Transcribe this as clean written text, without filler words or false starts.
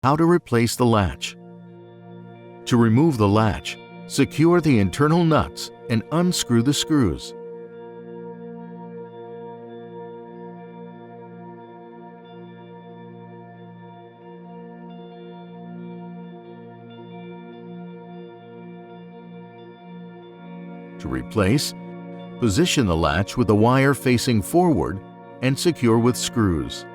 How to replace the latch. To remove the latch, secure the internal nuts and unscrew the screws. To replace, position the latch with the wire facing forward and secure with screws.